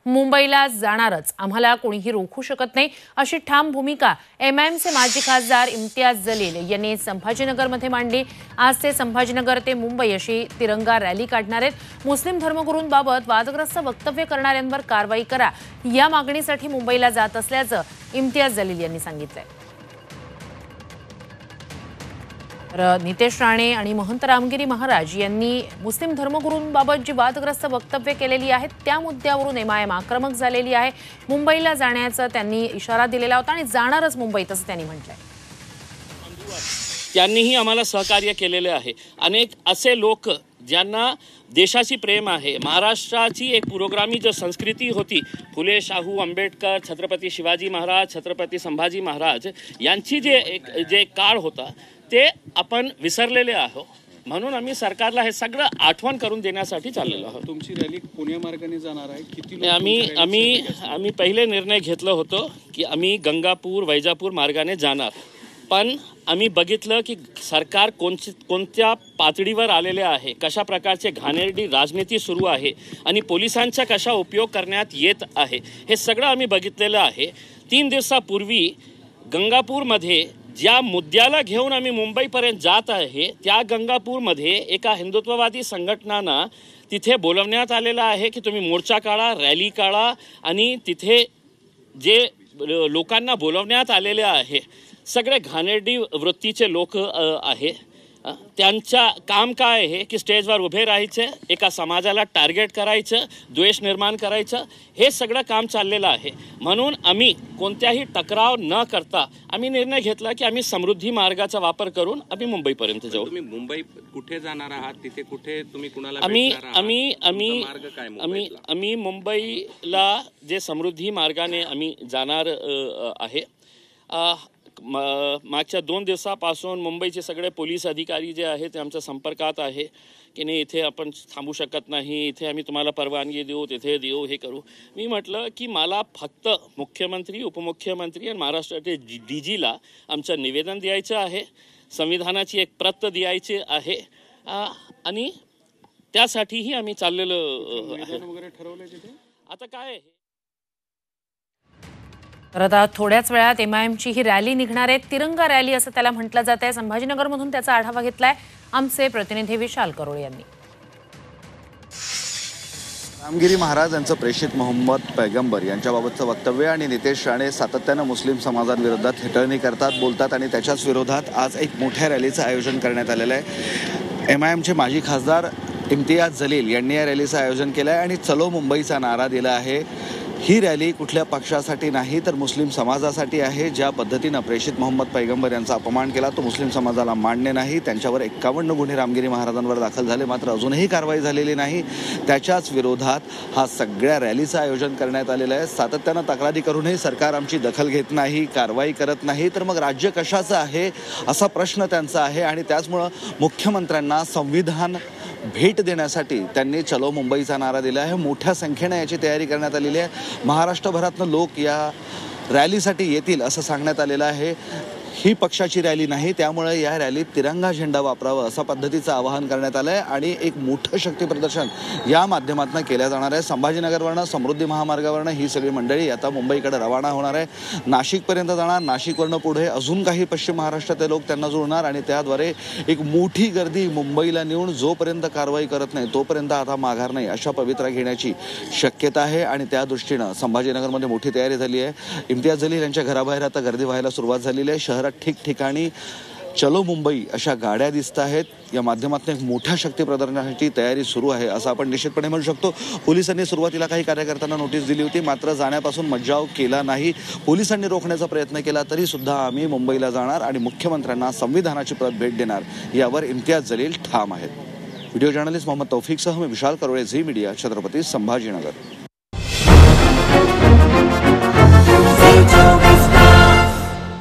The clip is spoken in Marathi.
मुंबईला जाणारच, आम्हाला कोणीही रोखू शकत नाही, अशी ठाम भूमिका एमआयएमचे माजी खासदार इम्तियाज जलील यांनी संभाजीनगरमध्ये मांडली। आज ते संभाजीनगर ते मुंबई अशी तिरंगा रॅली काढणार आहेत। मुस्लिम धर्मगुरूंबाबत वादग्रस्त वक्तव्य करणाऱ्यांवर कारवाई करा, या मागणीसाठी मुंबईला जात असल्याचं इम्तियाज जलील यांनी सांगितलंय। नितेश राणे आणि महंत रामगिरी महाराज यांनी मुस्लिम धर्मगुरूंबाबत जी वादग्रस्त वक्तव्य केलेली आहेत त्या मुद्द्यावरून एमआयएम आक्रमक झालेली आहे। मुंबईला जाण्याचा त्यांनी इशारा दिलेला होता आणि जाणारच मुंबईत असं त्यांनी म्हटलंय। त्यांनीही आम्हाला सहकार्य केलेले आहे। अनेक असे लोक ज्यांना देशाची प्रेम आहे, महाराष्ट्राची एक पुरोगामी जो संस्कृती होती, फुले शाहू आंबेडकर, छत्रपती शिवाजी महाराज, छत्रपती संभाजी महाराज यांची जे काळ होता ते आपण विसरलेले आहोत। म्हणून आम्ही सरकारला हे सगळं आठवण करून देण्यासाठी चाललेलो आहोत। तुमची रॅली कोण्या मार्गाने जाणार आहे? किती आम्ही पहिले निर्णय घेतला होतो की आम्ही गंगापूर वैजापूर मार्गाने जाणार, पण आम्ही बघितलं की सरकार कोणत्या पातळीवर आलेले आहे, कशा प्रकारचे घाणेरडी राजनीती सुरू आहे आणि पोलिसांचा कशा उपयोग करण्यात येत आहे, हे सगळं आम्ही बघितलेलं आहे। 3 दिवसापूर्वी गंगापूरमध्ये ज्या मुद्द्याला घेऊन आम्ही मुंबईपर्यंत जात आहे, त्या गंगापूरमध्ये एका हिंदुत्ववादी संघटनांना तिथे बोलवण्यात आलेलं आहे की तुम्ही मोर्चा काढा, रॅली काढा, आणि तिथे जे लोकांना बोलवण्यात आलेले आहे सगळे घाणेरडी वृत्तीचे लोक आहे। त्यांचा काम काय आहे की स्टेजवर उभे राहायचे, एका समाजाला टार्गेट करायचं, द्वेष निर्माण करायचं, हे सगळं काम चाललेलं आहे। म्हणून आम्ही कोणत्याही टकराव न करता आम्ही निर्णय घेतला की आम्ही समृद्धी मार्गाचा वापर करून आम्ही मुंबईपर्यंत जाऊ। तुम्ही मुंबई कुठे जाणार आहात, तिथे कुठे तुम्ही कुणाला आम्ही मुंबईला जे समृद्धी मार्गाने आम्ही जाणार आहे। मागच्या 2 दिवसापासून मुंबईचे सगळे पोलीस अधिकारी जे आहेत ते आमच्या संपर्कात आहे की नाही, इथे आपण थांबू शकत नाही, इथे आम्ही तुम्हाला परवानगी देऊ, तिथे देऊ, हे करू। मी म्हटलं की मला फक्त मुख्यमंत्री, उपमुख्यमंत्री आणि महाराष्ट्राचे DGला आमचं निवेदन द्यायचं आहे, संविधानाची एक प्रत द्यायची आहे, आणि त्यासाठीही आम्ही चाललेलो वगैरे ठरवलंय तिथे। आता काय तर आता थोड्याच वेळात एमआयएमची ही रॅली निघणार आहे, तिरंगा रॅली असं त्याला म्हटलं जात आहे। संभाजीनगरमधून त्याचा आढावा घेतलाय आमचे प्रतिनिधी विशाल करोळे यांनी। रामगिरी महाराज यांचं प्रेषित मोहम्मद पैगंबर यांच्याबाबतचं वक्तव्य आणि नितेश राणे सातत्यानं मुस्लिम समाजाविरोधात हेटळणी करतात, बोलतात, आणि त्याच्याच विरोधात आज एक मोठ्या रॅलीचं आयोजन करण्यात आलेलं आहे। एमआयएमचे माजी खासदार इम्तियाज जलील यांनी या रॅलीचं आयोजन केलं आहे आणि चलो मुंबईचा नारा दिला आहे। ही रॅली कुठल्या पक्षासाठी नाही तर मुस्लिम समाजासाठी आहे। ज्या पद्धतीनं प्रेषित मोहम्मद पैगंबर यांचा अपमान केला तो मुस्लिम समाजाला मान्य नाही। त्यांच्यावर 51 गुन्हे रामगिरी महाराजांवर दाखल झाले, मात्र अजूनही कारवाई झालेली नाही। त्याच्याच विरोधात हा सगळ्या रॅलीचं आयोजन करण्यात आलेलं आहे। सातत्यानं तक्रारी करूनही सरकार आमची दखल घेत नाही, कारवाई करत नाही, तर मग राज्य कशाचं आहे असा प्रश्न त्यांचा आहे। आणि त्याचमुळं मुख्यमंत्र्यांना संविधान भेट देण्यासाठी त्यांनी चलो मुंबईचा नारा दिला आहे। मोठ्या संख्येने याची तयारी करण्यात आलेली आहे। महाराष्ट्रभरातनं लोक या रॅलीसाठी येतील असं सांगण्यात आलेलं आहे। ही पक्षाची रॅली नाही, त्यामुळे या रॅलीत तिरंगा झेंडा वापरावा असा पद्धतीचं आवाहन करण्यात आलं आहे आणि एक मोठं शक्ती प्रदर्शन या माध्यमातून केलं जाणार आहे। संभाजीनगरवरनं समृद्धी महामार्गावरनं ही सगळी मंडळी आता मुंबईकडे रवाना होणार आहे, नाशिकपर्यंत जाणार, नाशिकवरनं पुढे अजून काही पश्चिम महाराष्ट्रातले लोक त्यांना जुळणार आणि त्याद्वारे एक मोठी गर्दी मुंबईला नेऊन जोपर्यंत कारवाई करत नाही तोपर्यंत आता माघार नाही अशा पवित्रा घेण्याची शक्यता आहे। आणि त्या दृष्टीनं संभाजीनगरमध्ये मोठी तयारी झाली आहे। इम्तियाज जलील यांच्या घराबाहेर आता गर्दी व्हायला सुरुवात झालेली आहे। शहरात ठिकठिकाणी चलो मुंबई अशा गाड्या दिसत आहेत। या माध्यमातून एक मोठ्या शक्ती प्रदर्शनाची तयारी सुरू आहे असं आपण निश्चितपणे म्हणू शकतो। पोलिसांनी सुरुवातीला काही कार्यकर्त्यांना नोटीस दिली होती, मात्र जाण्यापासून मज्जाव केला नाही। पोलिसांनी रोखण्याचा प्रयत्न केला तरी सुद्धा आम्ही मुंबईला जाणार आणि मुख्यमंत्र्यांना संविधानाची प्रत भेट देणार यावर इम्तियाज जलील ठाम आहेत। व्हिडिओ जर्नलिस्ट मोहम्मद तौफिकसह मी विशाल करोळे, झी मीडिया, छत्रपती संभाजीनगर।